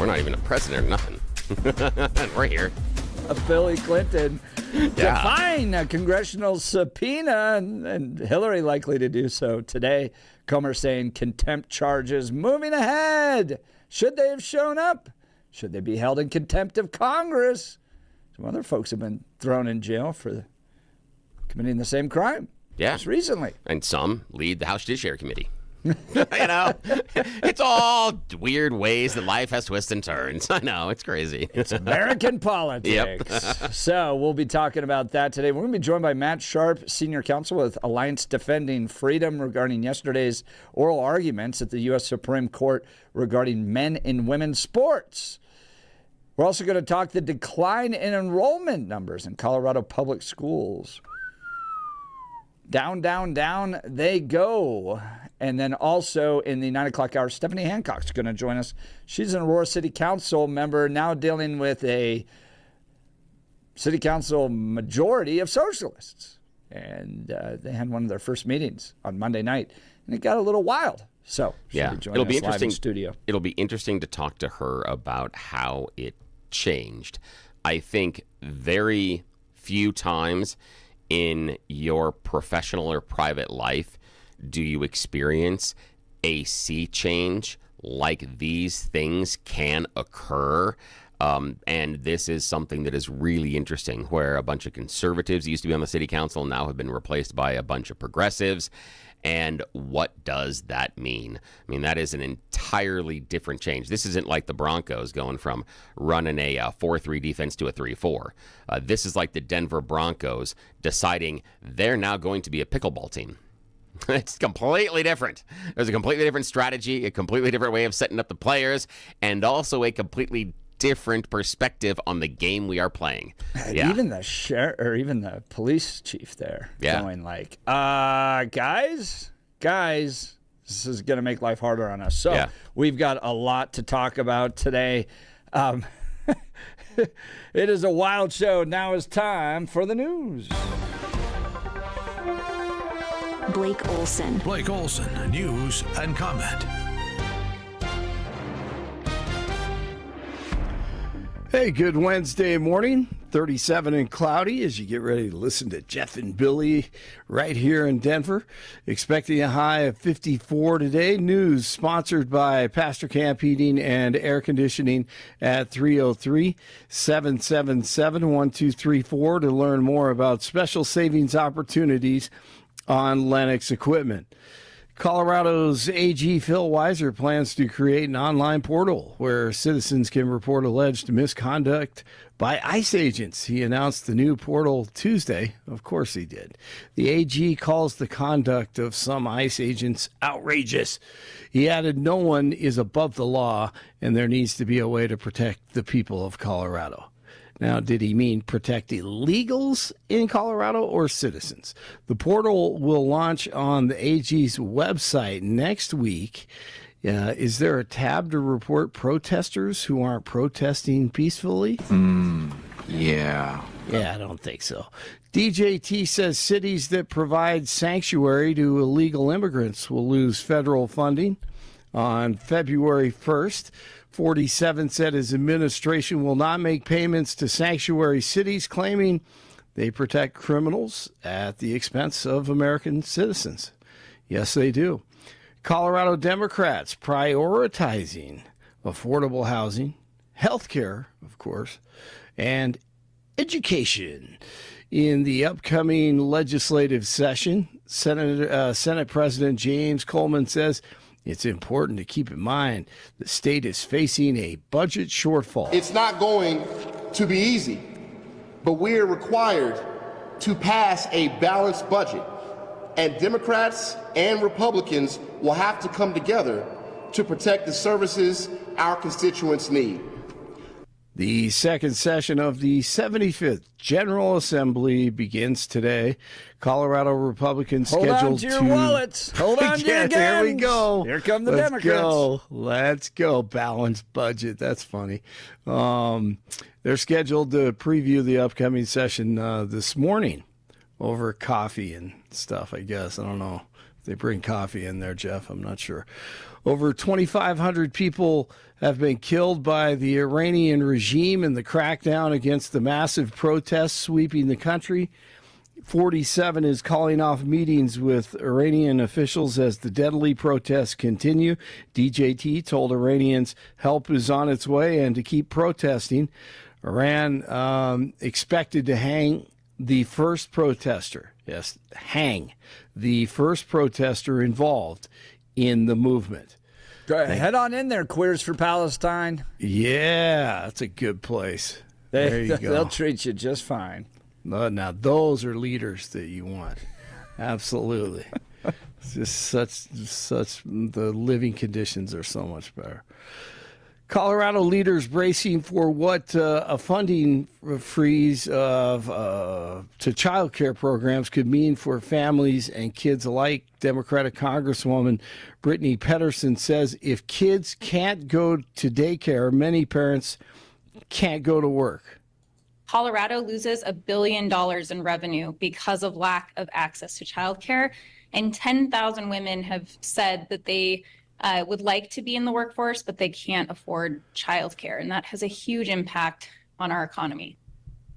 We're not even a president or nothing. And we're here. Billy Clinton defying a congressional subpoena, and Hillary likely to do so today. Comer saying contempt charges moving ahead. Should they have shown up? Should they be held in contempt of Congress? Some other folks have been thrown in jail for committing the same crime just recently. And some lead the House Judiciary Committee. It's all weird ways that life has twists and turns. I know, it's crazy. It's American politics. So we'll be talking about that today. We're going to be joined by Matt Sharp, Senior Counsel with Alliance Defending Freedom, regarding yesterday's oral arguments at the U.S. Supreme Court regarding men and women's sports. We're also going to talk the decline in enrollment numbers in Colorado public schools. Down, down, down they go. And then also in the 9 o'clock hour, Stephanie Hancock's going to join us. She's an Aurora City Council member now dealing with a City Council majority of socialists. And they had one of their first meetings on Monday night, and it got a little wild. So she'll be joining us live in studio. It'll be interesting to talk to her about how it changed. I think very few times in your professional or private life do you experience a sea change like these things can occur. And this is something that is really interesting, where a bunch of conservatives used to be on the city council now have been replaced by a bunch of progressives. And what does that mean? I mean, that is an entirely different change. This isn't like the Broncos going from running a 4-3 defense to a 3-4. This is like the Denver Broncos deciding they're now going to be a pickleball team. It's completely different. There's a completely different strategy, a completely different way of setting up the players, and also a completely different perspective on the game we are playing. Even the sheriff, or even the police chief there, going like, guys, this is going to make life harder on us. So we've got a lot to talk about today. It is a wild show. Now is time for the news. Blake Olson. Blake Olson, news and comment. Hey, good Wednesday morning. 37 and cloudy as you get ready to listen to Jeff and Billy right here in Denver. Expecting a high of 54 today. News sponsored by Pastor Camp Heating and Air Conditioning at 303-777-1234 to learn more about special savings opportunities on Lennox equipment. Colorado's AG Phil Weiser plans to create an online portal where citizens can report alleged misconduct by ICE agents. He announced the new portal Tuesday. Of course he did. The AG calls the conduct of some ICE agents outrageous. He added, no one is above the law, and there needs to be a way to protect the people of Colorado. Now, did he mean protect illegals in Colorado or citizens? The portal will launch on the AG's website next week. Is there a tab to report protesters who aren't protesting peacefully? Yeah, I don't think so. DJT says cities that provide sanctuary to illegal immigrants will lose federal funding on February 1st. 47 said his administration will not make payments to sanctuary cities, claiming they protect criminals at the expense of American citizens. Yes, they do. Colorado Democrats prioritizing affordable housing, health care, of course, and education. In the upcoming legislative session, Senate President James Coleman says it's important to keep in mind the state is facing a budget shortfall. It's not going to be easy, but we are required to pass a balanced budget, and Democrats and Republicans will have to come together to protect the services our constituents need. The second session of the 75th General Assembly begins today. Colorado Republicans scheduled Hold on to your wallets. Hold on to your guns. There we go. Here come the Democrats. Let's go. Balanced budget. That's funny. They're scheduled to preview the upcoming session this morning over coffee and stuff, I guess. I don't know They bring coffee in there, Jeff. I'm not sure. Over 2,500 people have been killed by the Iranian regime in the crackdown against the massive protests sweeping the country. 47 is calling off meetings with Iranian officials as the deadly protests continue. DJT told Iranians help is on its way and to keep protesting. Iran expected to hang the first protester. Yes, hang the first protester involved in the movement. Head on in there, Queers for Palestine. Yeah, that's a good place. There you go. They'll treat you just fine. Now, those are leaders that you want. Absolutely. It's just the living conditions are so much better. Colorado leaders bracing for what a funding freeze to child care programs could mean for families and kids alike. Democratic Congresswoman Brittany Pedersen says if kids can't go to daycare, many parents can't go to work. Colorado loses $1 billion in revenue because of lack of access to childcare, and 10,000 women have said that they would like to be in the workforce, but they can't afford childcare, and that has a huge impact on our economy.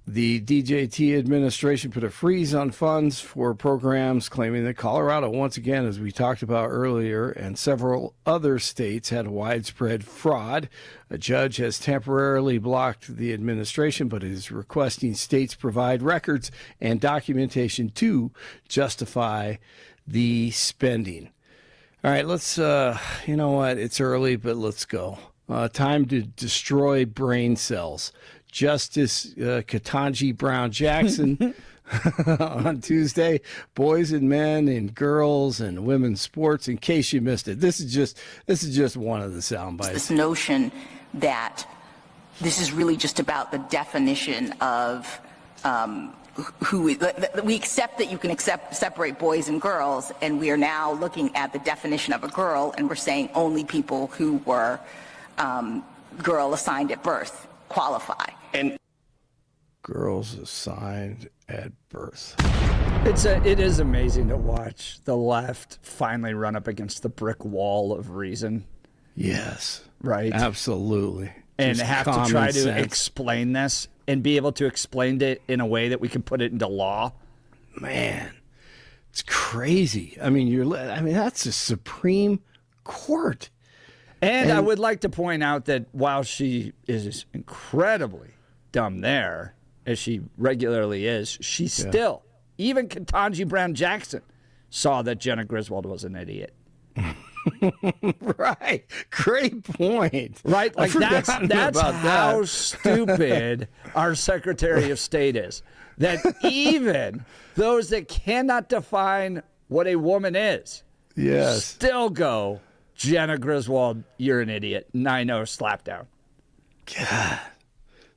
The DJT administration put a freeze on funds for programs, claiming that Colorado, once again, as we talked about earlier, and several other states had widespread fraud. A judge has temporarily blocked the administration, but is requesting states provide records and documentation to justify the spending. All right, let's, you know what? It's early, but let's go. Time to destroy brain cells. Justice Ketanji Brown Jackson on Tuesday. Boys and men and girls and women's sports. In case you missed it, this is just one of the sound bites. This notion that this is really just about the definition of we accept that you can separate boys and girls, and we are now looking at the definition of a girl, and we're saying only people who were girl assigned at birth qualify. And girls assigned at birth. It is amazing to watch the left finally run up against the brick wall of reason. Yes. Right? Absolutely. And just have to try sense. to explain this and be able to explain it in a way that we can put it into law. Man, it's crazy. I mean, that's the Supreme Court. And I would like to point out that while she is incredibly dumb there, as she regularly is, she still, even Ketanji Brown Jackson, saw that Jenna Griswold was an idiot. Right. Great point. Right? Like that's how stupid our Secretary of State is. That even those that cannot define what a woman is still go, Jenna Griswold, you're an idiot. 9-0 slap down. God,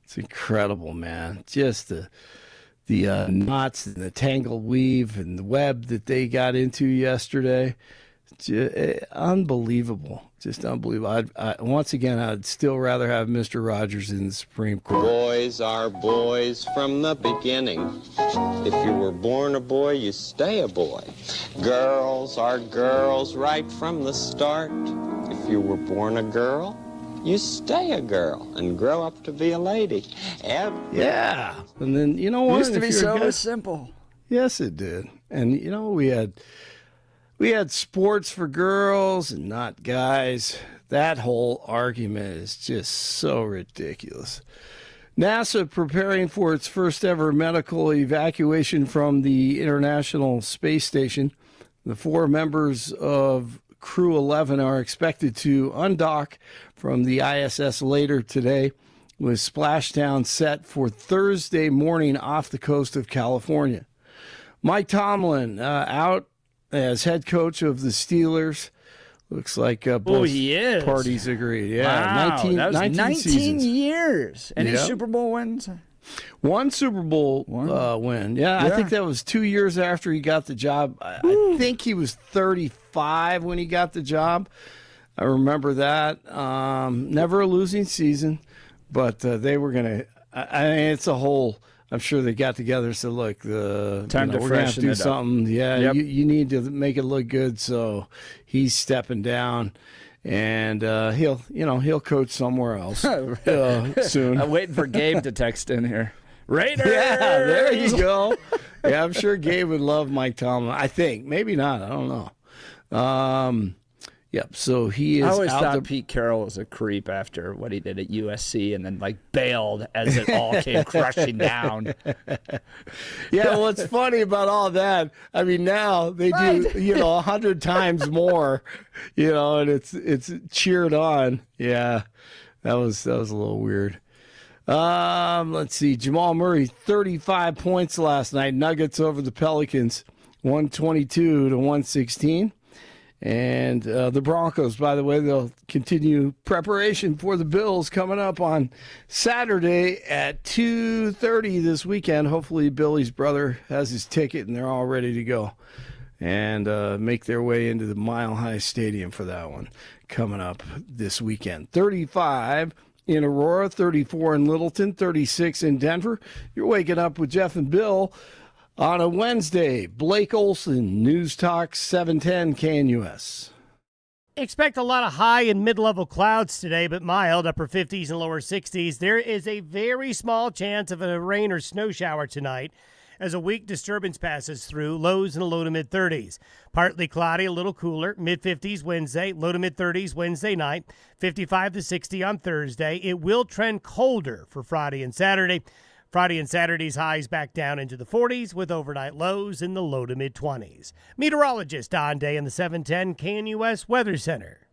it's incredible, man. Just the knots and the tangled weave and the web that they got into yesterday. Unbelievable. Just unbelievable. Once again, I'd still rather have Mr. Rogers in the Supreme Court. Boys are boys from the beginning. If you were born a boy, you stay a boy. Girls are girls right from the start. If you were born a girl, you stay a girl and grow up to be a lady. Yeah. And then, you know what? It used to be so simple. Yes, it did. And, you know, we had sports for girls and not guys. That whole argument is just so ridiculous. NASA preparing for its first ever medical evacuation from the International Space Station. The 4 members of Crew 11 are expected to undock from the ISS later today, with splashdown set for Thursday morning off the coast of California. Mike Tomlin out as head coach of the Steelers. Looks like both parties agreed. Yeah, wow, 19 seasons. years. Any Super Bowl wins? One Super Bowl win. Yeah, I think that was 2 years after he got the job. I think he was 35 when he got the job. I remember that. Never a losing season, but they were going to. I mean, it's a whole I'm sure they got together and said, look, Time to we're going to have freshen to do it up. something. Yeah, Yep. you need to make it look good. So he's stepping down, and he'll coach somewhere else soon. I'm waiting for Gabe to text in here. Raiders! Yeah, there you go. Yeah, I'm sure Gabe would love Mike Tomlin. I think. Maybe not. I don't know. Yep, so he is I always out thought Pete Carroll was a creep after what he did at USC and then bailed as it all came crushing down. Yeah, what's funny about all that, I mean, now they do, 100 times more, and it's cheered on. Yeah, that was a little weird. Let's see. Jamal Murray, 35 points last night. Nuggets over the Pelicans, 122-116. And the Broncos, by the way, they'll continue preparation for the Bills coming up on Saturday at 2:30 this weekend. Hopefully Billy's brother has his ticket and they're all ready to go and make their way into the Mile High Stadium for that one coming up this weekend. 35 in Aurora, 34 in Littleton, 36 in Denver. You're waking up with Jeff and Bill on a Wednesday. Blake Olson, News Talk 710 KNUS. Expect a lot of high and mid-level clouds today, but mild, upper 50s and lower 60s. There is a very small chance of a rain or snow shower tonight as a weak disturbance passes through, lows in the low to mid-30s. Partly cloudy, a little cooler, mid-50s Wednesday, low to mid-30s Wednesday night, 55 to 60 on Thursday. It will trend colder for Friday and Saturday. Friday and Saturday's highs back down into the 40s with overnight lows in the low to mid-20s. Meteorologist Don Day in the 710 KNUS Weather Center.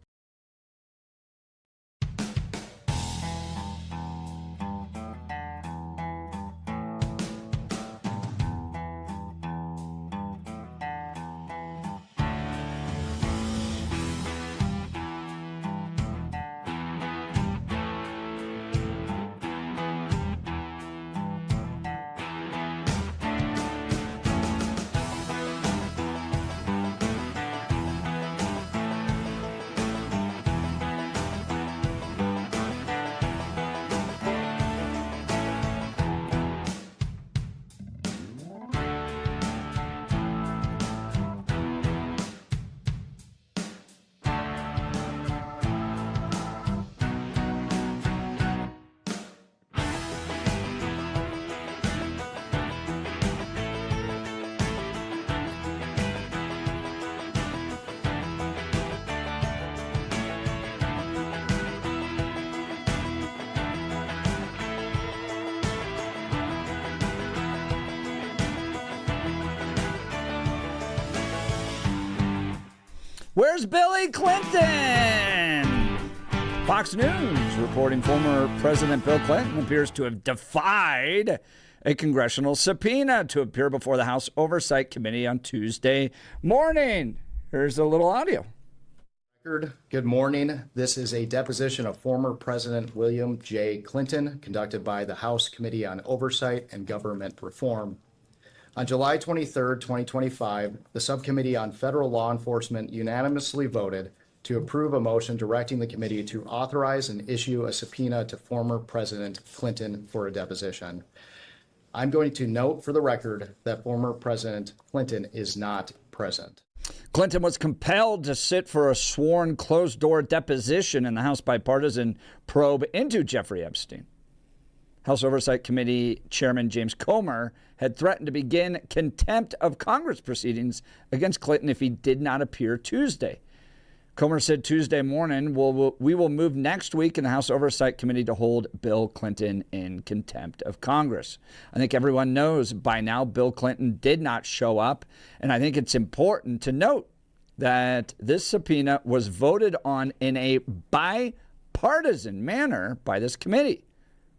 Where's Billy Clinton? Fox News reporting former President Bill Clinton appears to have defied a congressional subpoena to appear before the House Oversight Committee on Tuesday morning. Here's a little audio. Good morning. This is a deposition of former President William J. Clinton conducted by the House Committee on Oversight and Government Reform. On July 23, 2025, the Subcommittee on Federal Law Enforcement unanimously voted to approve a motion directing the committee to authorize and issue a subpoena to former President Clinton for a deposition. I'm going to note for the record that former President Clinton is not present. Clinton was compelled to sit for a sworn closed-door deposition in the House bipartisan probe into Jeffrey Epstein. House Oversight Committee Chairman James Comer had threatened to begin contempt of Congress proceedings against Clinton if he did not appear Tuesday. Comer said Tuesday morning, we will move next week in the House Oversight Committee to hold Bill Clinton in contempt of Congress. I think everyone knows by now Bill Clinton did not show up, and I think it's important to note that this subpoena was voted on in a bipartisan manner by this committee.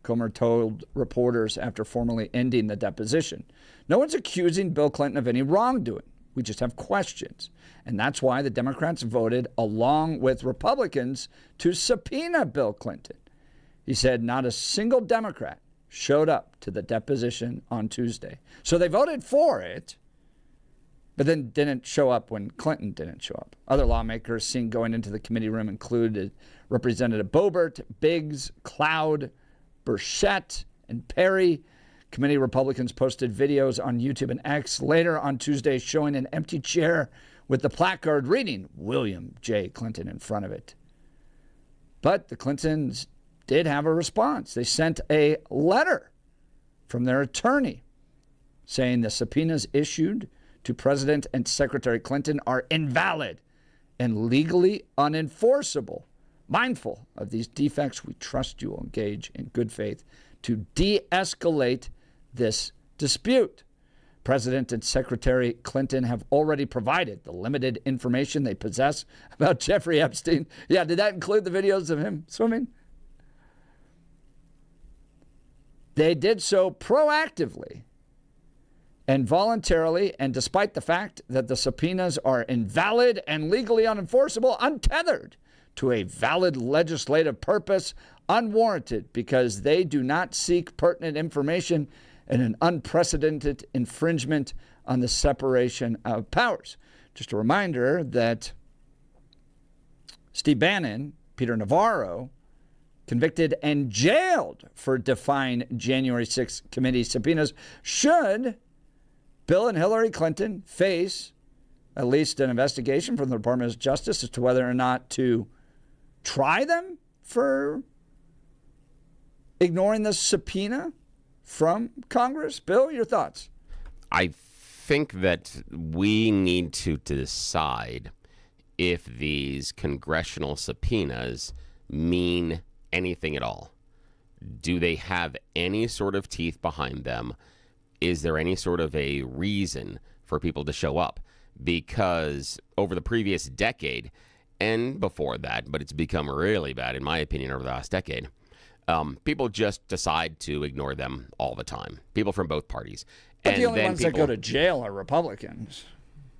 Comer told reporters after formally ending the deposition. No one's accusing Bill Clinton of any wrongdoing. We just have questions. And that's why the Democrats voted along with Republicans to subpoena Bill Clinton. He said not a single Democrat showed up to the deposition on Tuesday. So they voted for it, but then didn't show up when Clinton didn't show up. Other lawmakers seen going into the committee room included Representative Boebert, Biggs, Cloud, Burchett, and Perry. Committee Republicans posted videos on YouTube and X later on Tuesday showing an empty chair with the placard reading William J. Clinton in front of it. But the Clintons did have a response. They sent a letter from their attorney saying the subpoenas issued to President and Secretary Clinton are invalid and legally unenforceable. Mindful of these defects, we trust you will engage in good faith to de-escalate this dispute. President and Secretary Clinton have already provided the limited information they possess about Jeffrey Epstein. Yeah, did that include the videos of him swimming? They did so proactively and voluntarily, and despite the fact that the subpoenas are invalid and legally unenforceable, untethered to a valid legislative purpose, unwarranted because they do not seek pertinent information and an unprecedented infringement on the separation of powers. Just a reminder that Steve Bannon, Peter Navarro, convicted and jailed for defying January 6th committee subpoenas, should Bill and Hillary Clinton face at least an investigation from the Department of Justice as to whether or not to try them for ignoring the subpoena from Congress. Bill, your thoughts? I think that we need to decide if these congressional subpoenas mean anything at all. Do they have any sort of teeth behind them? Is there any sort of a reason for people to show up? Because over the previous decade, and before that, but it's become really bad, in my opinion, over the last decade, people just decide to ignore them all the time. People from both parties. But the only ones that go to jail are Republicans,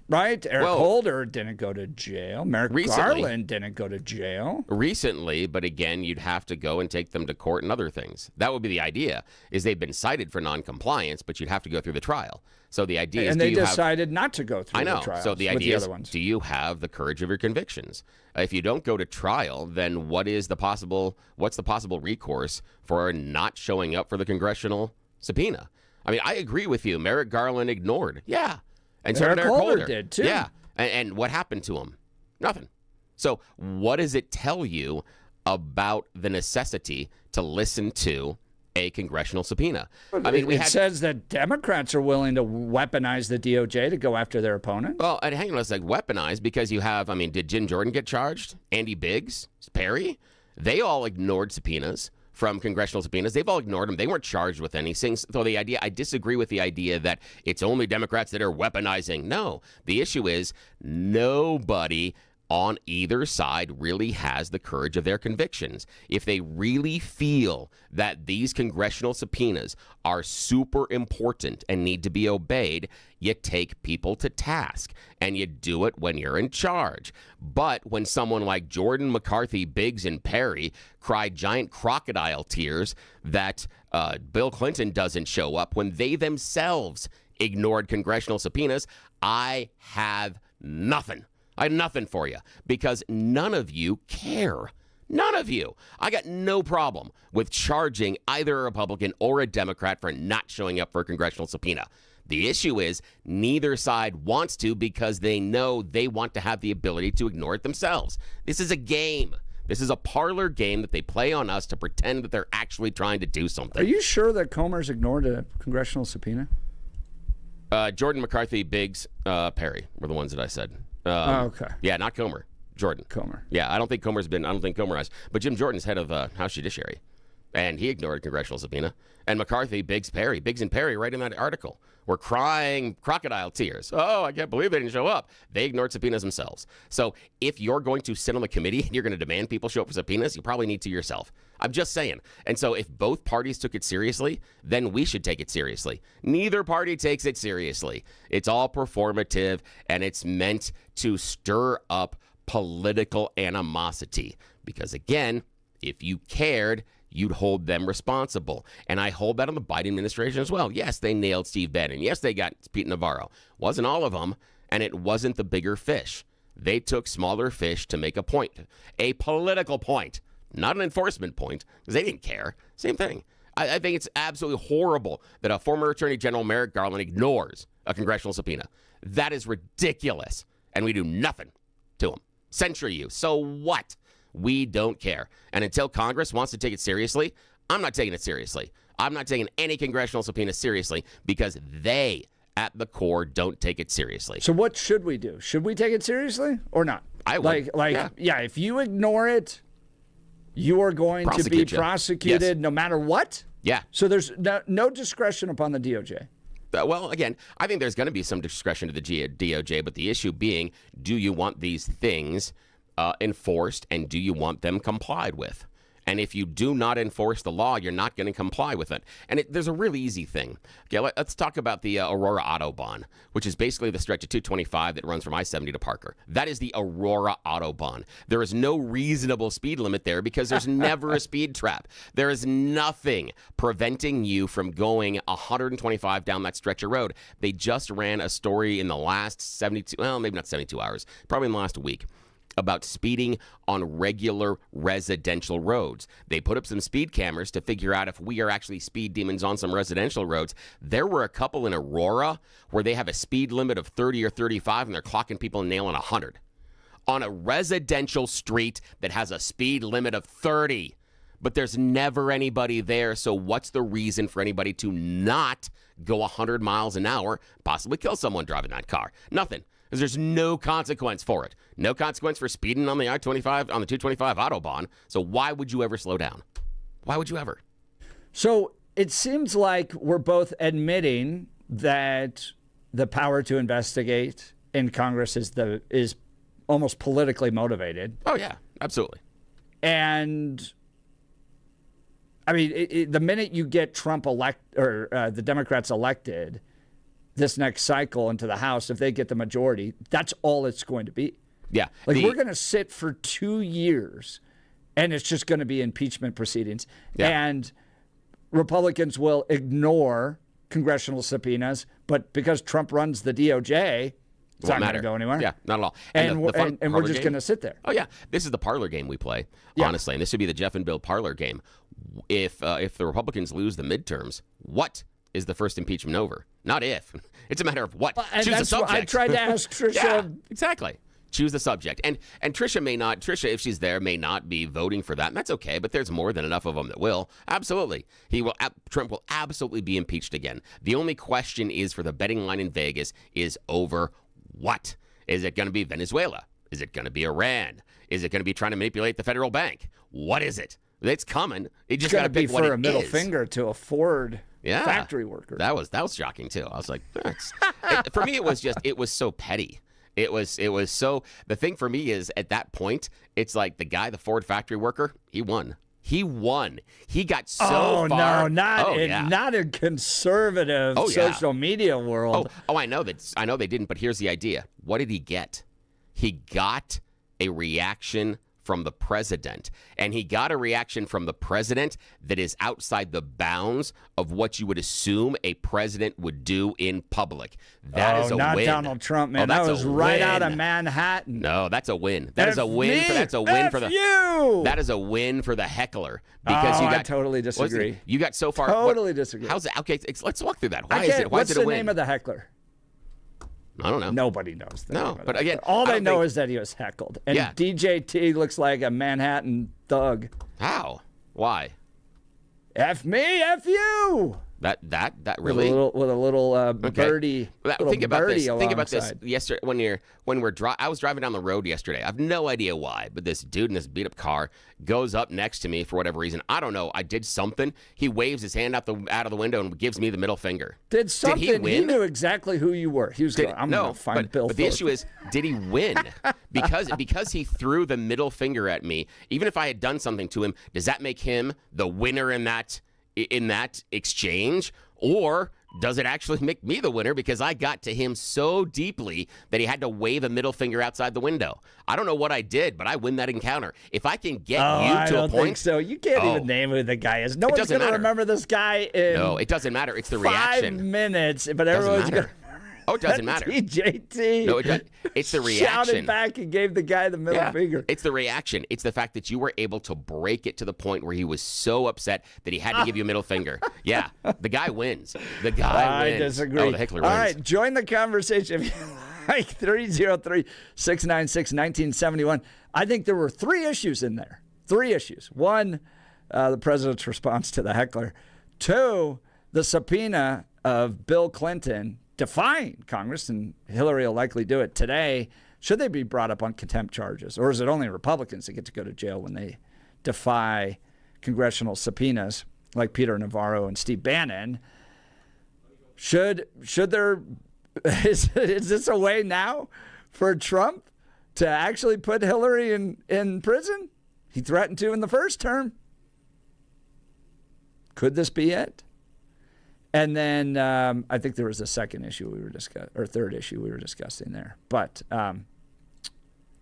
right? Eric Holder didn't go to jail. Merrick Garland didn't go to jail. Recently, but again, you'd have to go and take them to court and other things. That would be the idea, is they've been cited for noncompliance, but you'd have to go through the trial. So the idea is, and they decided not to go through the trial. So the idea is, do you have the courage of your convictions? If you don't go to trial, then what's the possible recourse for not showing up for the congressional subpoena? I mean, I agree with you. Merrick Garland ignored. Yeah. And so Eric Holder did, too. Yeah. And what happened to him? Nothing. So what does it tell you about the necessity to listen to a congressional subpoena? I mean, it says that Democrats are willing to weaponize the DOJ to go after their opponent. Well, and hang on, it's like weaponized because you have, did Jim Jordan get charged? Andy Biggs? Perry? They all ignored subpoenas from congressional subpoenas. They've all ignored them. They weren't charged with anything. So the idea, I disagree with the idea that it's only Democrats that are weaponizing. No, the issue is nobody on either side really has the courage of their convictions. If they really feel that these congressional subpoenas are super important and need to be obeyed, you take people to task, and you do it when you're in charge. But when someone like Jordan, McCarthy, Biggs, and Perry cry giant crocodile tears that Bill Clinton doesn't show up when they themselves ignored congressional subpoenas, I have nothing. I have nothing for you because none of you care. None of you. I got no problem with charging either a Republican or a Democrat for not showing up for a congressional subpoena. The issue is neither side wants to because they know they want to have the ability to ignore it themselves. This is a game. This is a parlor game that they play on us to pretend that they're actually trying to do something. Are you sure that Comer's ignored a congressional subpoena? Jordan, McCarthy, Biggs, Perry were the ones that I said. Okay. Yeah, not Comer. Jordan. Comer. Yeah, I don't think Comer has. But Jim Jordan's head of House Judiciary. And he ignored a congressional subpoena. And McCarthy, Biggs, and Perry, right in that article, were crying crocodile tears. Oh, I can't believe they didn't show up. They ignored subpoenas themselves. So if you're going to sit on the committee and you're going to demand people show up for subpoenas, you probably need to yourself. I'm just saying. And so if both parties took it seriously, then we should take it seriously. Neither party takes it seriously. It's all performative, and it's meant to stir up political animosity. Because again, if you cared, you'd hold them responsible. And I hold that on the Biden administration as well. Yes, they nailed Steve Bannon. Yes, they got Pete Navarro. Wasn't all of them, and it wasn't the bigger fish. They took smaller fish to make a point, a political point, not an enforcement point, because they didn't care. Same thing. I think it's absolutely horrible that a former Attorney General, Merrick Garland, ignores a congressional subpoena. That is ridiculous, and we do nothing to him. Censure you. So what? We don't care. And until Congress wants to take it seriously, I'm not taking it seriously. I'm not taking any congressional subpoena seriously because they, at the core, don't take it seriously. So what should we do? Should we take it seriously or not? I would. Yeah, if you ignore it, you are going to be prosecuted no matter what? Yeah. So there's no discretion upon the DOJ. Well, again, I think there's going to be some discretion to the DOJ, but the issue being, do you want these things enforced and do you want them complied with? And if you do not enforce the law, you're not going to comply with it. And there's a really easy thing. Okay, let's talk about the Aurora Autobahn, which is basically the stretch of 225 that runs from I-70 to Parker. That is the Aurora Autobahn. There is no reasonable speed limit there because there's never a speed trap. There is nothing preventing you from going 125 down that stretch of road. They just ran a story in the last 72, well, maybe not 72 hours, probably in the last week, about speeding on regular residential roads. They put up some speed cameras to figure out if we are actually speed demons on some residential roads. There were a couple in Aurora where they have a speed limit of 30 or 35 and they're clocking people and nailing 100 on a residential street that has a speed limit of 30. But there's never anybody there, so what's the reason for anybody to not go 100 miles an hour, possibly kill someone driving that car? Nothing. Because there's no consequence for it. No consequence for speeding on the I-25, on the 225 Autobahn. So why would you ever slow down? Why would you ever? So it seems like we're both admitting that the power to investigate in Congress is almost politically motivated. Oh, yeah, absolutely. And I mean, the minute you get Trump the Democrats elected this next cycle into the House, if they get the majority, that's all it's going to be. Yeah. We're going to sit for 2 years and it's just going to be impeachment proceedings. Yeah. And Republicans will ignore congressional subpoenas, but because Trump runs the DOJ, it's not going to go anywhere. Yeah, not at all. And we're just going to sit there. Oh, yeah. This is the parlor game we play, honestly. And this would be the Jeff and Bill parlor game. If the Republicans lose the midterms, what is the first impeachment over? Not if. It's a matter of what. Choose the subject. I tried to ask Tricia. Yeah, exactly. Choose the subject. And Tricia, if she's there, may not be voting for that. And that's okay, but there's more than enough of them that will. Absolutely. Trump will absolutely be impeached again. The only question is for the betting line in Vegas is over what? Is it going to be Venezuela? Is it going to be Iran? Is it going to be trying to manipulate the federal bank? What is it? It's coming. You just got to pick what it is. For a middle finger to a Ford factory worker. That was shocking too. I was like, for me, it was so petty. It was so, the thing for me is at that point, it's like the guy, the Ford factory worker, he won. He got so far. No, not in conservative social media world. I know they didn't, but here's the idea. What did he get? He got a reaction from the president. And he got a reaction from the president that is outside the bounds of what you would assume a president would do in public. That is a not win. Donald Trump, man. That was right out of Manhattan. No, that's a win. That is a win. That is a win for the heckler. Because I totally disagree. You got so far. Totally disagree. How's it? Okay, let's walk through that. Why is it a win? What's the name of the heckler? I don't know. Nobody knows that. No, but again, all they know is that he was heckled. And DJT looks like a Manhattan thug. How? Why? F me, F you. That really with a little birdie. Think about this. Alongside. Think about this. Yesterday, I was driving down the road yesterday. I have no idea why, but this dude in this beat up car goes up next to me for whatever reason. I don't know. I did something. He waves his hand out of the window and gives me the middle finger. Did something? Did he win? He knew exactly who you were. He was going, I'm going to find Bill. But the issue is, did he win? because he threw the middle finger at me. Even if I had done something to him, does that make him the winner in that exchange, or does it actually make me the winner because I got to him so deeply that he had to wave a middle finger outside the window? I don't know what I did, but I win that encounter. If I can get you to a point. I don't think so. You can't even name who the guy is. No one's going to remember this guy in No, it doesn't matter. It's the reaction. 5 minutes, but everyone's going to Oh, it doesn't matter. TJT. No, it's the reaction. Shouted back and gave the guy the middle finger. It's the reaction. It's the fact that you were able to break it to the point where he was so upset that he had to give you a middle finger. Yeah, the guy wins. The guy wins. I disagree. Oh, the heckler wins. All right, join the conversation. If you like 303-696-1971. I think there were 3 issues in there. 3 issues. 1, the president's response to the heckler. 2, the subpoena of Bill Clinton defying Congress, and Hillary will likely do it today. Should they be brought up on contempt charges? Or is it only Republicans that get to go to jail when they defy congressional subpoenas like Peter Navarro and Steve Bannon? Should there is this a way now for Trump to actually put Hillary in prison? He threatened to in the first term. Could this be it? And then I think there was a second issue we were discussing, or third issue we were discussing there. But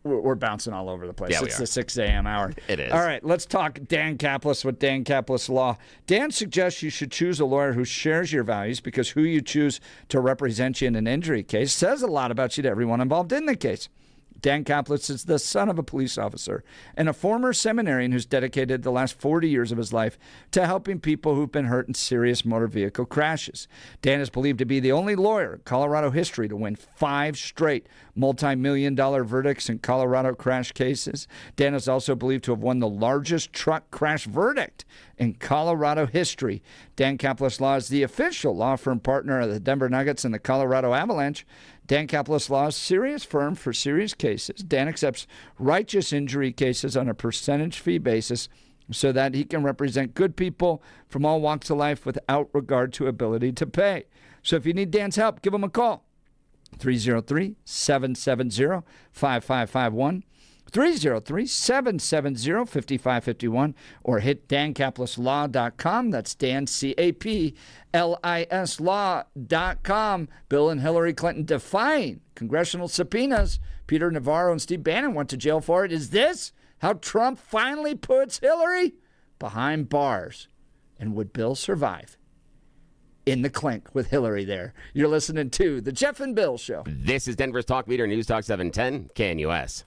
we're bouncing all over the place. Yeah, it's the 6 a.m. hour. It is. All right, let's talk Dan Caplis with Dan Caplis Law. Dan suggests you should choose a lawyer who shares your values because who you choose to represent you in an injury case says a lot about you to everyone involved in the case. Dan Caplis is the son of a police officer and a former seminarian who's dedicated the last 40 years of his life to helping people who've been hurt in serious motor vehicle crashes. Dan is believed to be the only lawyer in Colorado history to win 5 straight multi-million-dollar verdicts in Colorado crash cases. Dan is also believed to have won the largest truck crash verdict in Colorado history. Dan Caplis Law is the official law firm partner of the Denver Nuggets and the Colorado Avalanche. Dan Caplis Law is a serious firm for serious cases. Dan accepts righteous injury cases on a percentage fee basis so that he can represent good people from all walks of life without regard to ability to pay. So if you need Dan's help, give him a call. 303-770-5551. 303-770-5551 or hit dancaplisLaw.com. That's Dan, C-A-P-L-I-S Law.com. Bill and Hillary Clinton defying congressional subpoenas. Peter Navarro and Steve Bannon went to jail for it. Is this how Trump finally puts Hillary behind bars? And would Bill survive in the clink with Hillary there? You're listening to The Jeff and Bill Show. This is Denver's Talk Leader, News Talk 710, KNUS.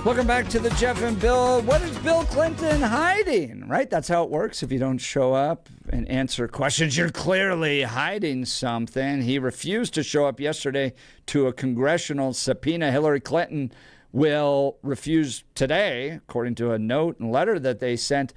Welcome back to the Jeff and Bill. What is Bill Clinton hiding? Right? That's how it works. If you don't show up and answer questions, you're clearly hiding something. He refused to show up yesterday to a congressional subpoena. Hillary Clinton will refuse today, according to a note and letter that they sent.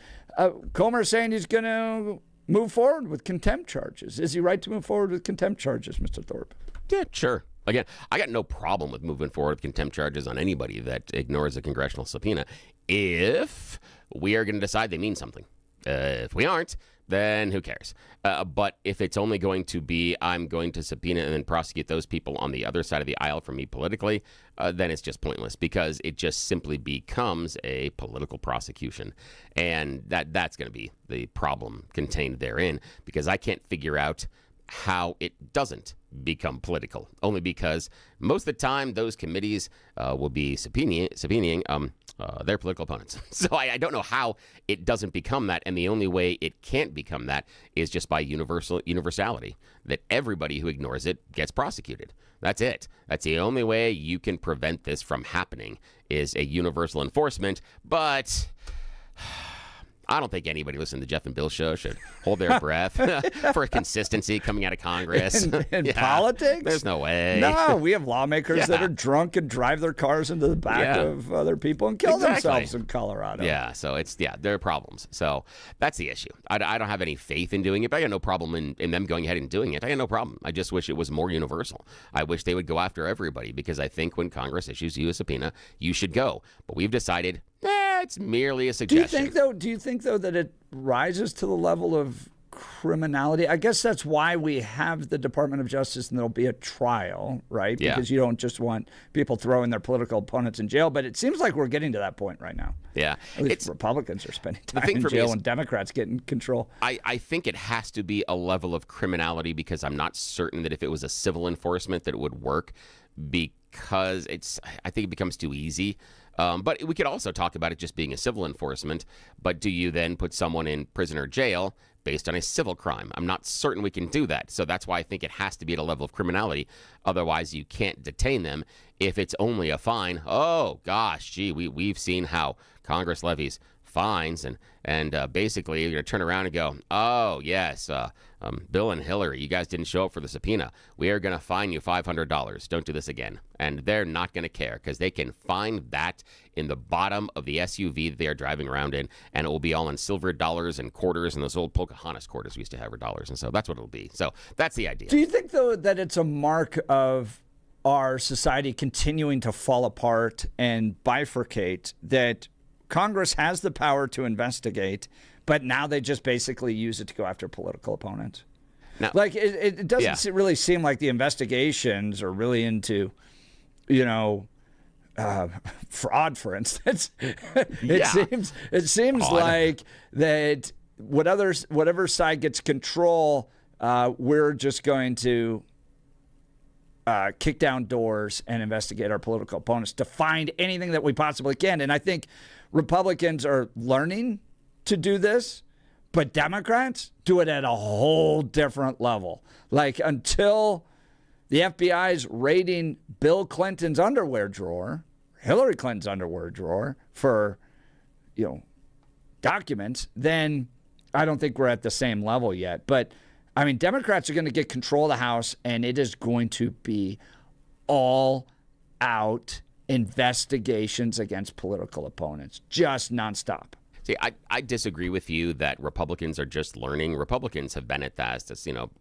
Comer saying he's going to move forward with contempt charges. Is he right to move forward with contempt charges, Mr. Thorpe? Yeah, sure. Again, I got no problem with moving forward with contempt charges on anybody that ignores a congressional subpoena if we are going to decide they mean something. If we aren't, then who cares? But if it's only going to be I'm going to subpoena and then prosecute those people on the other side of the aisle from me politically, then it's just pointless because it just simply becomes a political prosecution. And that's going to be the problem contained therein because I can't figure out how it doesn't become political, only because most of the time those committees will be subpoenaing their political opponents. So I don't know how it doesn't become that, and the only way it can't become that is just by universality, that everybody who ignores it gets prosecuted. That's it. That's the only way you can prevent this from happening is a universal enforcement, but I don't think anybody listening to the Jeff and Bill show should hold their breath for consistency coming out of Congress. In politics? There's no way. No, we have lawmakers that are drunk and drive their cars into the back of other people and kill themselves in Colorado. Yeah, so there are problems. So that's the issue. I don't have any faith in doing it, but I got no problem in them going ahead and doing it. I got no problem. I just wish it was more universal. I wish they would go after everybody because I think when Congress issues you a subpoena, you should go. But we've decided it's merely a suggestion. Do you think though that it rises to the level of criminality? I guess that's why we have the Department of Justice and there'll be a trial, right? Yeah. Because you don't just want people throwing their political opponents in jail. But it seems like we're getting to that point right now. Yeah. At least Republicans are spending time in jail and Democrats getting control. I think it has to be a level of criminality because I'm not certain that if it was a civil enforcement that it would work because I think it becomes too easy. But we could also talk about it just being a civil enforcement. But do you then put someone in prison or jail based on a civil crime? I'm not certain we can do that. So that's why I think it has to be at a level of criminality. Otherwise, you can't detain them if it's only a fine. Oh, gosh, gee, we've seen how Congress levies fines and basically you're going to turn around and go, oh, yes, Bill and Hillary, you guys didn't show up for the subpoena. We are going to fine you $500. Don't do this again. And they're not going to care because they can find that in the bottom of the SUV that they are driving around in, and it will be all in silver dollars and quarters and those old Pocahontas quarters we used to have for dollars. And so that's what it'll be. So that's the idea. Do you think, though, that it's a mark of our society continuing to fall apart and bifurcate that Congress has the power to investigate, but now they just basically use it to go after political opponents? Now, like, it doesn't really seem like the investigations are really into, fraud, for instance. It seems like that whatever side gets control, we're just going to kick down doors and investigate our political opponents to find anything that we possibly can. And I think Republicans are learning to do this, but Democrats do it at a whole different level. Like, until the FBI's raiding Bill Clinton's underwear drawer, Hillary Clinton's underwear drawer for, documents, then I don't think we're at the same level yet. But I mean, Democrats are going to get control of the House, and it is going to be all out investigations against political opponents, just nonstop. See, I disagree with you that Republicans are just learning. Republicans have been at that,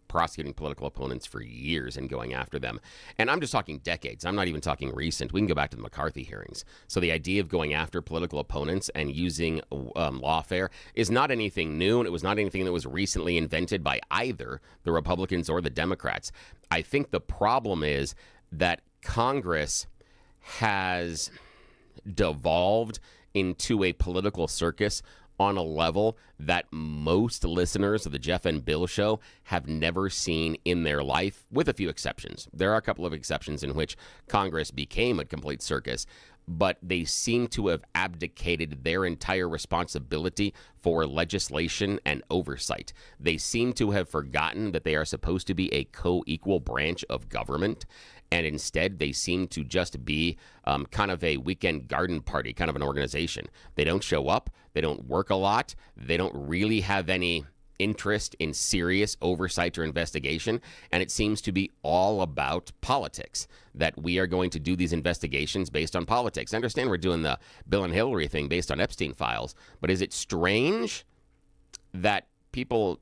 prosecuting political opponents for years and going after them. And I'm just talking decades. I'm not even talking recent. We can go back to the McCarthy hearings. So the idea of going after political opponents and using lawfare is not anything new, and it was not anything that was recently invented by either the Republicans or the Democrats. I think the problem is that Congress has devolved into a political circus on a level that most listeners of the Jeff and Bill show have never seen in their life, with a few exceptions. There are a couple of exceptions in which Congress became a complete circus. but they seem to have abdicated their entire responsibility for legislation and oversight. They seem to have forgotten that they are supposed to be a co-equal branch of government, and instead they seem to just be kind of a weekend garden party, kind of an organization. They don't show up, they don't work a lot, they don't really have any interest in serious oversight or investigation, and it seems to be all about politics, that we are going to do these investigations based on politics. I understand we're doing the Bill and Hillary thing based on Epstein files, but is it strange that people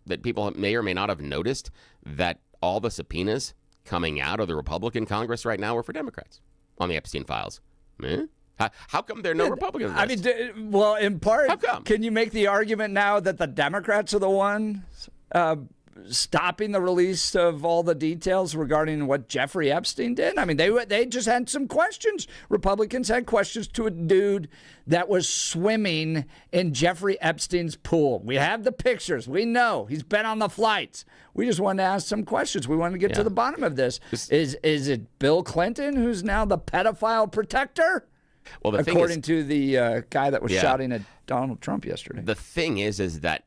may or may not have noticed that all the subpoenas coming out of the Republican Congress right now are for Democrats on the Epstein files? How come there are no Republicans? I mean, well, in part, how come? Can you make the argument now that the Democrats are the ones stopping the release of all the details regarding what Jeffrey Epstein did? I mean, they just had some questions. Republicans had questions to a dude that was swimming in Jeffrey Epstein's pool. We have the pictures. We know he's been on the flights. We just wanted to ask some questions. We wanted to get to the bottom of this. Is it Bill Clinton who's now the pedophile protector? Well, according to the guy that was shouting at Donald Trump yesterday. The thing is that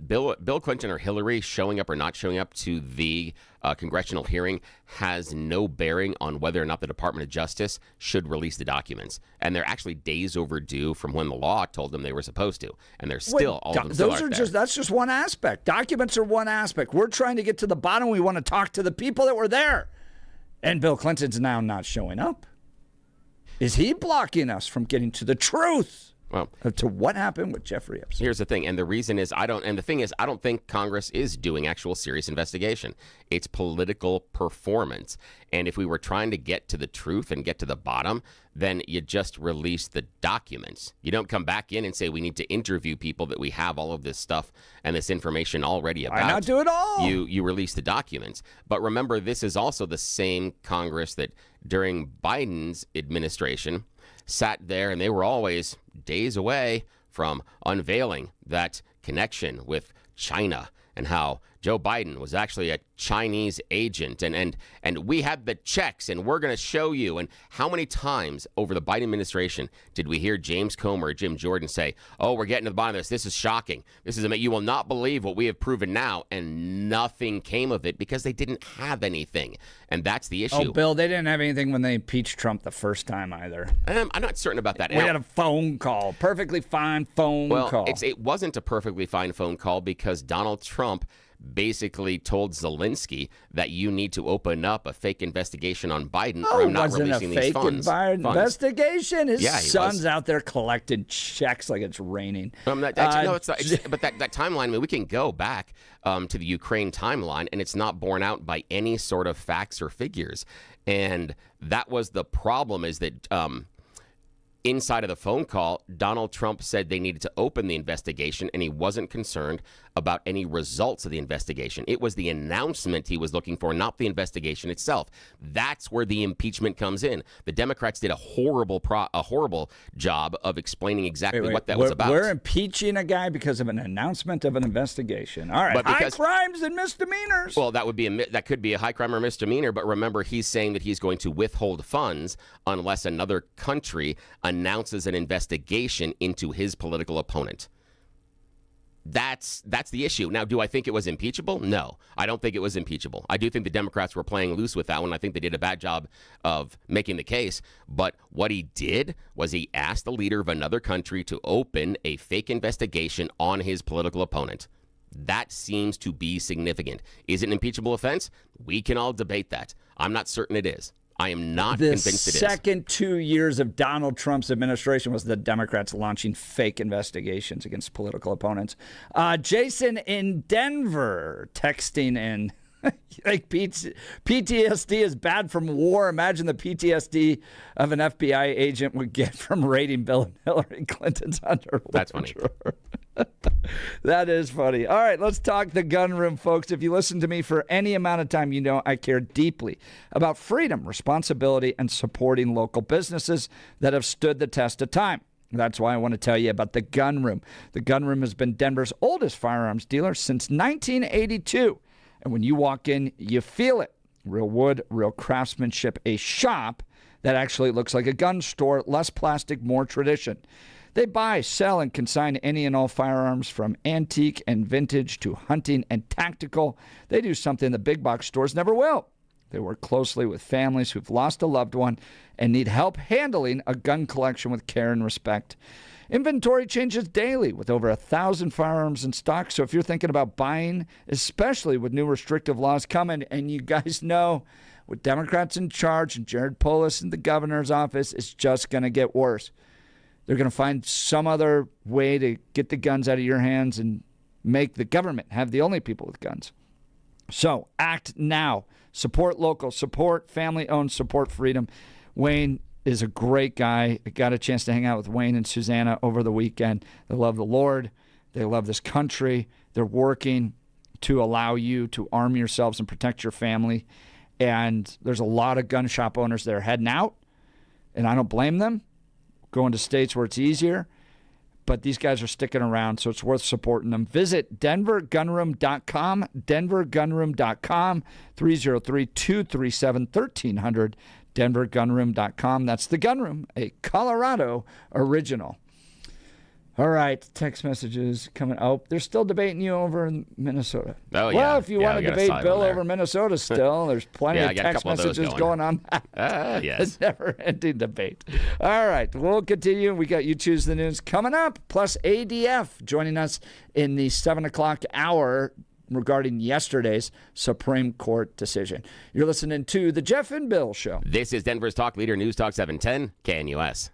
Bill Clinton or Hillary showing up or not showing up to the congressional hearing has no bearing on whether or not the Department of Justice should release the documents. And they're actually days overdue from when the law told them they were supposed to. And they're still, all of them still aren't there. That's just one aspect. Documents are one aspect. We're trying to get to the bottom. We want to talk to the people that were there. And Bill Clinton's now not showing up. Is he blocking us from getting to the truth to what happened with Jeffrey Epstein? Here's the thing, and the reason is I don't think Congress is doing actual serious investigation. It's political performance. And if we were trying to get to the truth and get to the bottom, then you just release the documents. You don't come back in and say we need to interview people that we have all of this stuff and this information already about. Why not do it all? You release the documents. But remember, this is also the same Congress that during Biden's administration sat there, and they were always days away from unveiling that connection with China and how Joe Biden was actually a Chinese agent, and we had the checks, and we're going to show you. And how many times over the Biden administration did we hear James Comer or Jim Jordan say, "Oh, we're getting to the bottom of this. This is shocking. This is you will not believe what we have proven now," and nothing came of it because they didn't have anything, and that's the issue. Oh, Bill, they didn't have anything when they impeached Trump the first time either. I'm not certain about that. We had a phone call, perfectly fine phone call. It wasn't a perfectly fine phone call because Donald Trump basically told Zelensky that you need to open up a fake investigation on Biden or I'm not releasing these funds. Investigation. His son's was out there collecting checks like it's raining. No, it's not. But that timeline, I mean, we can go back to the Ukraine timeline, and it's not borne out by any sort of facts or figures. And that was the problem, is that inside of the phone call, Donald Trump said they needed to open the investigation, and he wasn't concerned about any results of the investigation. It was the announcement he was looking for, not the investigation itself. That's where the impeachment comes in. The Democrats did a horrible job of explaining exactly what that was about. We're impeaching a guy because of an announcement of an investigation. All right, high crimes and misdemeanors. Well, that could be a high crime or misdemeanor, but remember, he's saying that he's going to withhold funds unless another country announces an investigation into his political opponent. That's the issue. Now, do I think it was impeachable? No, I don't think it was impeachable. I do think the Democrats were playing loose with that one. I think they did a bad job of making the case. But what he did was he asked the leader of another country to open a fake investigation on his political opponent. That seems to be significant. Is it an impeachable offense? We can all debate that. I'm not certain it is. I am not convinced it is. The second 2 years of Donald Trump's administration was the Democrats launching fake investigations against political opponents. Jason in Denver texting in, like PTSD is bad from war. Imagine the PTSD of an FBI agent would get from raiding Bill and Hillary Clinton's underwear. That's funny. That is funny. All right, let's talk the gun room, folks. If you listen to me for any amount of time, you know I care deeply about freedom, responsibility, and supporting local businesses that have stood the test of time. That's why I want to tell you about the gun room. The gun room has been Denver's oldest firearms dealer since 1982. And when you walk in, you feel it. Real wood, real craftsmanship, a shop that actually looks like a gun store, less plastic, more tradition. They buy, sell, and consign any and all firearms from antique and vintage to hunting and tactical. They do something the big box stores never will. They work closely with families who've lost a loved one and need help handling a gun collection with care and respect. Inventory changes daily with over 1,000 firearms in stock. So if you're thinking about buying, especially with new restrictive laws coming, and you guys know with Democrats in charge and Jared Polis in the governor's office, it's just going to get worse. They're going to find some other way to get the guns out of your hands and make the government have the only people with guns. So act now. Support local. Support family-owned. Support freedom. Wayne is a great guy. I got a chance to hang out with Wayne and Susanna over the weekend. They love the Lord. They love this country. They're working to allow you to arm yourselves and protect your family. And there's a lot of gun shop owners that are heading out, and I don't blame them. Going to states where it's easier, but these guys are sticking around, so it's worth supporting them. Visit denvergunroom.com, denvergunroom.com, 303-237-1300, denvergunroom.com. That's The Gunroom, a Colorado original. All right, text messages coming. Oh, they're still debating you over in Minnesota. Oh, yeah. Well, if you want to debate Bill over Minnesota still, there's plenty of text messages going on. Yes. It's never-ending debate. All right, we'll continue. We got You Choose the News coming up, plus ADF joining us in the 7 o'clock hour regarding yesterday's Supreme Court decision. You're listening to The Jeff and Bill Show. This is Denver's Talk Leader, News Talk 710, KNUS.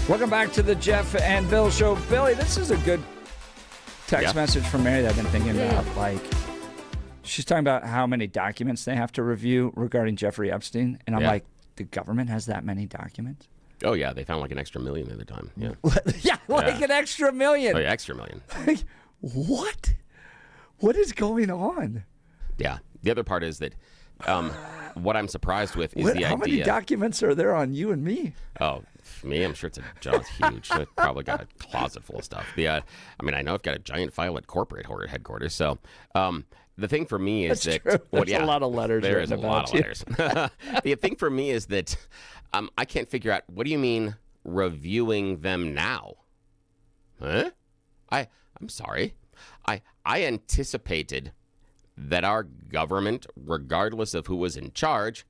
Welcome back to the Jeff and Bill Show. Billy, this is a good text message from Mary that I've been thinking about. Like, she's talking about how many documents they have to review regarding Jeffrey Epstein. And I'm like, the government has that many documents? Oh, yeah. They found like an extra million the other time. Yeah. An extra million. Oh, yeah, extra million. Like, what? What is going on? Yeah. The other part is that what I'm surprised with is the idea. How many documents are there on you and me? Oh, for me, I'm sure it's huge. I've probably got a closet full of stuff. I mean, I know I've got a giant file at corporate headquarters. So the thing for me is That's true. There's a lot of letters. There is a lot of letters. The thing for me is that I can't figure out, what do you mean reviewing them now? Huh? I'm sorry. I anticipated that our government, regardless of who was in charge,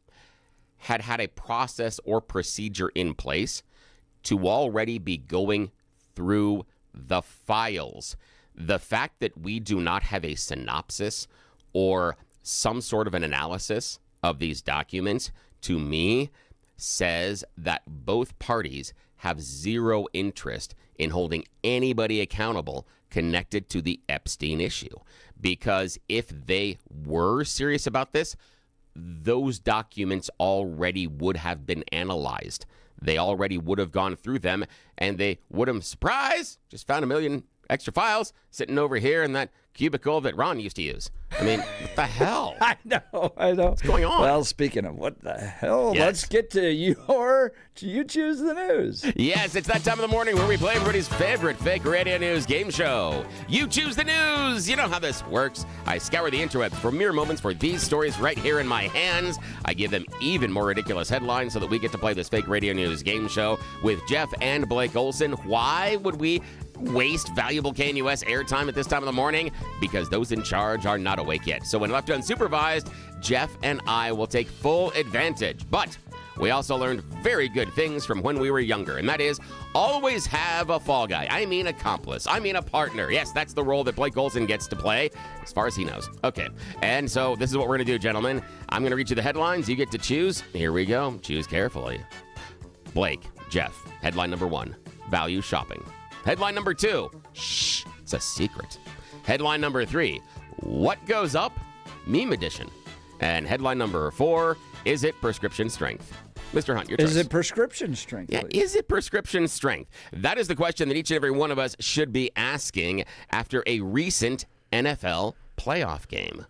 had a process or procedure in place to already be going through the files. The fact that we do not have a synopsis or some sort of an analysis of these documents, to me, says that both parties have zero interest in holding anybody accountable connected to the Epstein issue. Because if they were serious about this, those documents already would have been analyzed. They already would have gone through them, and they would have, surprise, just found a million extra files sitting over here in that cubicle that Ron used to use. I mean, what the hell? I know. What's going on? Well, speaking of what the hell, let's get to You Choose the News. Yes, it's that time of the morning where we play everybody's favorite fake radio news game show. You Choose the News. You know how this works. I scour the interwebs for mere moments for these stories right here in my hands. I give them even more ridiculous headlines so that we get to play this fake radio news game show with Jeff and Blake Olson. Why would we waste valuable KNUS airtime at this time of the morning? Because those in charge are not awake yet. So when left unsupervised, Jeff and I will take full advantage. But we also learned very good things from when we were younger, and that is always have a fall guy. I mean accomplice. I mean a partner. Yes, that's the role that Blake Olson gets to play, as far as he knows. Okay, and so this is what we're going to do, gentlemen. I'm going to read you the headlines. You get to choose. Here we go. Choose carefully. Blake, Jeff, headline number 1, value shopping. Headline number 2, shh, it's a secret. Headline number 3, what goes up? Meme edition. And headline number 4, is it prescription strength? Mr. Hunt, your choice. Is it prescription strength? Yeah, is it prescription strength? That is the question that each and every one of us should be asking after a recent NFL playoff game.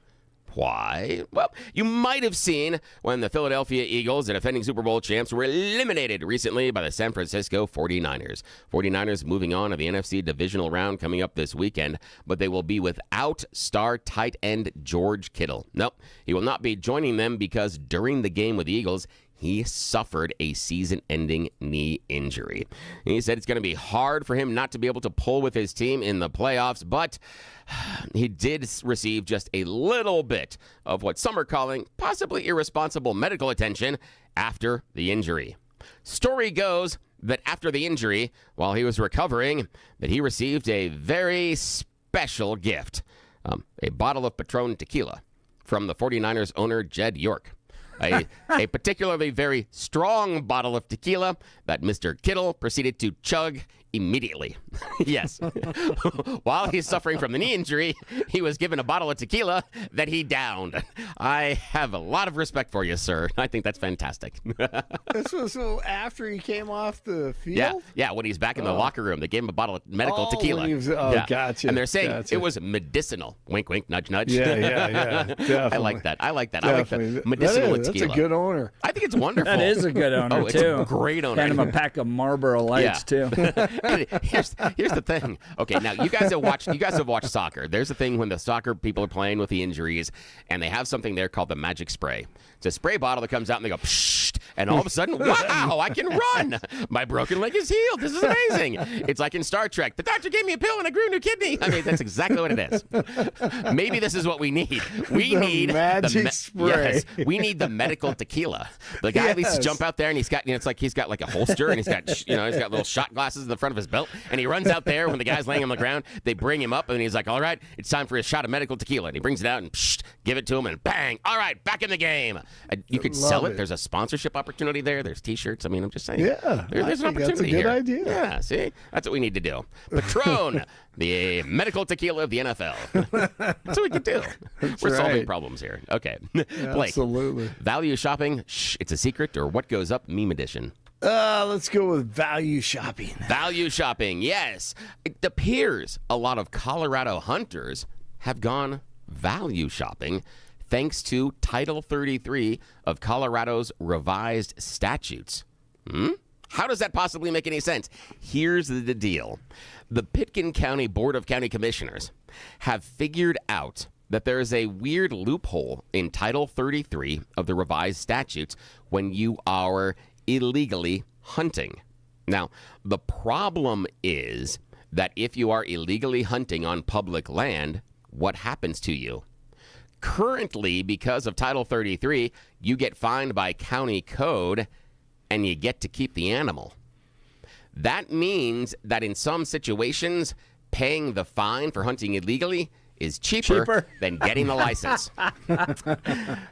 Why? Well, you might have seen when the Philadelphia Eagles, the defending Super Bowl champs, were eliminated recently by the San Francisco 49ers. 49ers moving on to the NFC divisional round coming up this weekend, but they will be without star tight end George Kittle. Nope, he will not be joining them because during the game with the Eagles, he suffered a season-ending knee injury. He said it's going to be hard for him not to be able to pull with his team in the playoffs, but he did receive just a little bit of what some are calling possibly irresponsible medical attention after the injury. Story goes that after the injury, while he was recovering, that he received a very special gift, a bottle of Patron tequila from the 49ers owner, Jed York. A particularly very strong bottle of tequila that Mr. Kittle proceeded to chug immediately. Yes. While he's suffering from the knee injury, he was given a bottle of tequila that he downed. I have a lot of respect for you, sir. I think that's fantastic. This was after he came off the field? Yeah, when he's back in the locker room, they gave him a bottle of medical tequila. Gotcha. And they're saying it was medicinal. Wink, wink, nudge, nudge. Yeah. Definitely. I like that. I like Definitely. the medicinal tequila. That's a good owner. I think it's wonderful. That is a good owner, it's too. A great owner. And him a pack of Marlboro Lights, too. Here's the thing. Okay, now you guys have watched soccer. There's a thing when the soccer people are playing with the injuries, and they have something there called the magic spray. It's a spray bottle that comes out, and they go, psh, and all of a sudden, wow, I can run. My broken leg is healed. This is amazing. It's like in Star Trek. The doctor gave me a pill, and I grew a new kidney. I mean, that's exactly what it is. Maybe this is what we need. We need magic spray. Yes, we need the medical tequila. The guy needs to jump out there, and he's got, it's like he's got like a holster, and he's got little shot glasses in the front of his belt, and he runs out there when the guy's laying on the ground. They bring him up, and he's like, all right, it's time for a shot of medical tequila. And he brings it out and give it to him, and bang. All right, back in the game. You could sell it. There's a sponsorship sponsorship opportunity there. There's T-shirts. I mean, I'm just saying. Yeah, there's an I think opportunity that's a good here. idea. Yeah, see? That's what we need to do. Patron, the medical tequila of the NFL. That's what we can do. We're solving right. problems here. Okay. Blake, Absolutely. value shopping, shh, it's a secret, or what goes up meme edition? Let's go with value shopping. Value shopping, yes. It appears a lot of Colorado hunters have gone value shopping thanks to Title 33 of Colorado's revised statutes. How does that possibly make any sense? Here's the deal. The Pitkin County Board of County Commissioners have figured out that there is a weird loophole in Title 33 of the revised statutes when you are illegally hunting. Now, the problem is that if you are illegally hunting on public land, what happens to you? Currently, because of Title 33, you get fined by county code and you get to keep the animal. That means that in some situations, paying the fine for hunting illegally is cheaper than getting the license.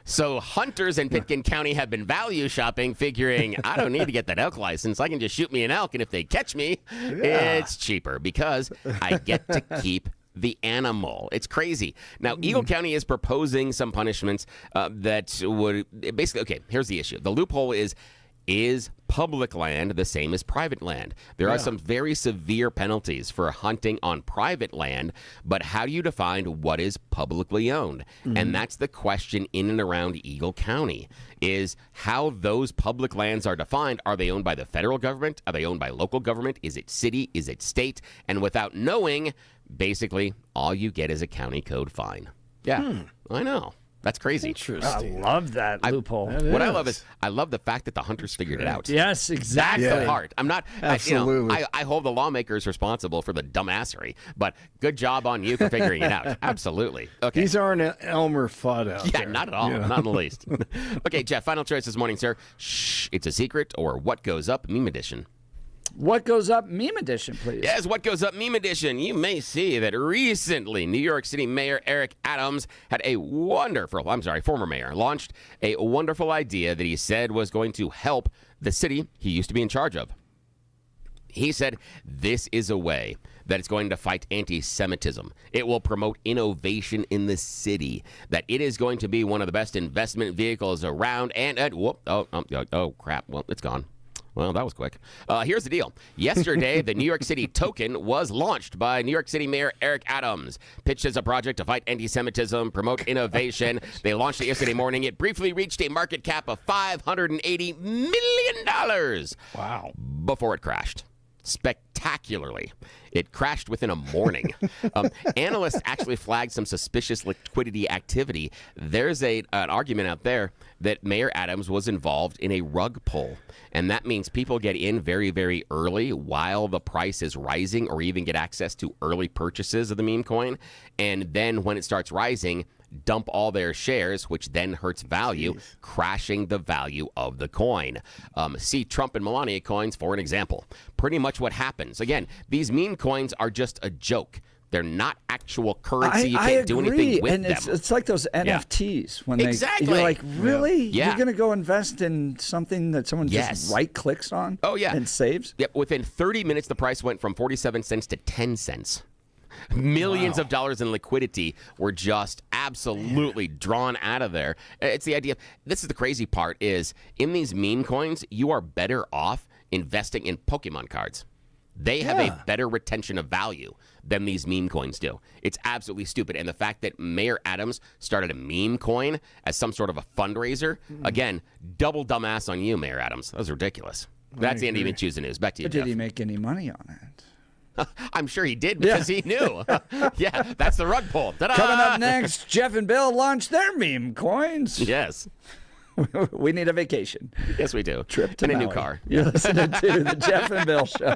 So hunters in Pitkin County have been value shopping, figuring, I don't need to get that elk license. I can just shoot me an elk, and if they catch me, it's cheaper because I get to keep the animal. It's crazy. Now, Eagle County is proposing some punishments that would basically, okay, here's the issue. The loophole is public land the same as private land? There are some very severe penalties for hunting on private land, but how do you define what is publicly owned? And that's the question in and around Eagle County, is how those public lands are defined. Are they owned by the federal government? Are they owned by local government? Is it city? Is it state? And without knowing, basically, all you get is a county code fine. Yeah, I know. That's crazy. I love that loophole. What I love is I love the fact that the hunters figured it out. Yes, exactly. That's the part. I'm not. Absolutely. I hold the lawmakers responsible for the dumbassery, but good job on you for figuring it out. Absolutely. Okay. These aren't Elmer Fudd out there. Not at all. Not in the least. Okay, Jeff. Final choice this morning, sir. Shh. It's a secret, or what goes up? Meme edition. What goes up meme edition, please? Yes, what goes up meme edition. You may see that recently New York City Mayor Eric Adams had former mayor, launched a wonderful idea that he said was going to help the city he used to be in charge of. He said this is a way that it's going to fight anti-Semitism. It will promote innovation in the city, that it is going to be one of the best investment vehicles around, oh crap, well, it's gone. Well, that was quick. Here's the deal. Yesterday, the New York City token was launched by New York City Mayor Eric Adams. Pitched as a project to fight anti-Semitism, promote innovation. They launched it yesterday morning. It briefly reached a market cap of $580 million. Wow. Before it crashed. Spectacularly. It crashed within a morning. Analysts actually flagged some suspicious liquidity activity. There's an argument out there that Mayor Adams was involved in a rug pull. And that means people get in very, very early while the price is rising, or even get access to early purchases of the meme coin. And then when it starts rising, dump all their shares, which then hurts value, crashing the value of the coin. See Trump and Melania coins for an example. Pretty much what happens. Again, these meme coins are just a joke. They're not actual currency. You can't do anything with them. It's like those NFTs when exactly. You're like, really? Yeah. You're going to go invest in something that someone just right clicks on? Oh yeah, and saves? Yep. Within 30 minutes, the price went from 47 cents to 10 cents. Millions of dollars in liquidity were just absolutely drawn out of there. It's the idea. This is the crazy part, is in these meme coins, you are better off investing in Pokemon cards. They have a better retention of value than these meme coins do. It's absolutely stupid. And the fact that Mayor Adams started a meme coin as some sort of a fundraiser, again, double dumbass on you, Mayor Adams. That was ridiculous. That's the end of Even Choose the News. Back to you, But Jeff. did he make any money on it? I'm sure he did, because he knew. Yeah, that's the rug pull. Ta-da! Coming up next, Jeff and Bill launch their meme coins. Yes. We need a vacation. Yes, we do. Trip to and a new Maui. car. You're listening to the Jeff and Bill Show.